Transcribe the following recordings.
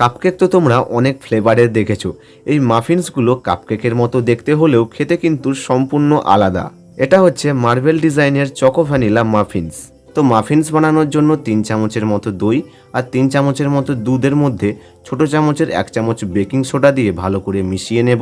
Cupcake তো তোমরা অনেক ফ্লেভারের দেখেছো। এই মাফিন্সগুলো কাপকেকের মতো দেখতে হলেও খেতে কিন্তু সম্পূর্ণ আলাদা। এটা হচ্ছে মার্বেল ডিজাইনের চকো ভ্যানিলা মাফিন্স। তো মাফিন্স বানানোর জন্য 3 চামচের মতো দই আর 3 চামচের মতো দুধের মধ্যে ছোট চামচের 1 চামচ বেকিং সোডা দিয়ে ভালো করে মিশিয়ে নেব।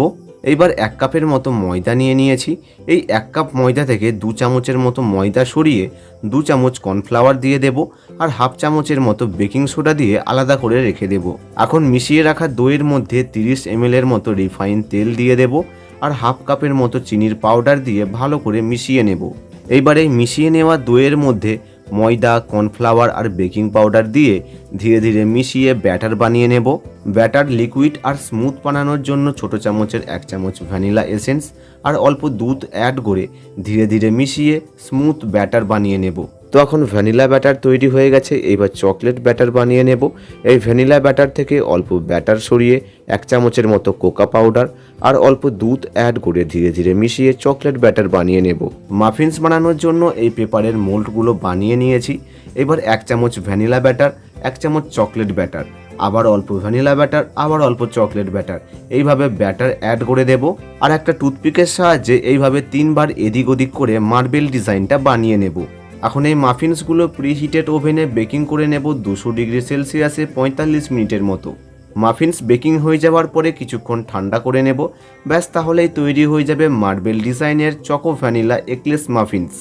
এইবার 1 কাপের মতো ময়দা নিয়েছি। এই 1 কাপ ময়দা থেকে 2 চামচের মতো ময়দা সরিয়ে 2 চামচ কর্নফ্লাওয়ার দিয়ে দেব আর হাফ চামচের মতো বেকিং সোডা দিয়ে আলাদা করে রেখে দেব। এখন মিশিয়ে রাখা দইয়ের মধ্যে 30 ml এর মতো রিফাইন তেল দিয়ে দেব আর হাফ কাপের মতো চিনির পাউডার দিয়ে ভালো করে মিশিয়ে নেব। এইবারে মিশিয়ে নেওয়া দইয়ের মধ্যে ময়দা, কর্নফ্লাওয়ার আর বেকিং পাউডার দিয়ে ধীরে ধীরে মিশিয়ে ব্যাটার বানিয়ে নেব। ব্যাটার লিকুইড আর স্মুথ বানানোর জন্য ছোট চামচের 1 চামচ ভ্যানিলা এসেন্স আর অল্প দুধ অ্যাড করে ধীরে ধীরে মিশিয়ে স্মুথ ব্যাটার বানিয়ে নেব। তো এখন ভ্যানিলা ব্যাটার তৈরি হয়ে গেছে, এবার চকলেট ব্যাটার বানিয়ে নেব। এই ভ্যানিলা ব্যাটার থেকে অল্প ব্যাটার সরিয়ে 1 চামচের মতো কোকো পাউডার আর অল্প দুধ অ্যাড করে ধীরে ধীরে মিশিয়ে চকলেট ব্যাটার বানিয়ে নেব। মাফিন্স বানানোর জন্য এই পেপারের মোল্ডগুলো বানিয়ে নিয়েছি। এবার 1 চামচ ভ্যানিলা ব্যাটার, 1 চামচ চকলেট ব্যাটার, আবার অল্প ভ্যানিলা ব্যাটার, আবার অল্প চকলেট ব্যাটার, এইভাবে ব্যাটার অ্যাড করে দেব। আর একটা টুথপিকের সাহায্যে এইভাবে 3 বার এদিক ওদিক করে মার্বেল ডিজাইনটা বানিয়ে নেব। এখন এই মাফিন্সগুলো প্রিহিটেড ওভেনে বেকিং করে নেব 200 ডিগ্রি সেলসিয়াসে 45 মিনিটের মতো। মাফিন্স বেকিং হয়ে যাওয়ার পরে কিছুক্ষণ ঠান্ডা করে নেব। ব্যাস, তাহলেই তৈরি হয়ে যাবে মার্বেল ডিজাইনের চকো ভ্যানিলা এক্লেস মাফিন্স।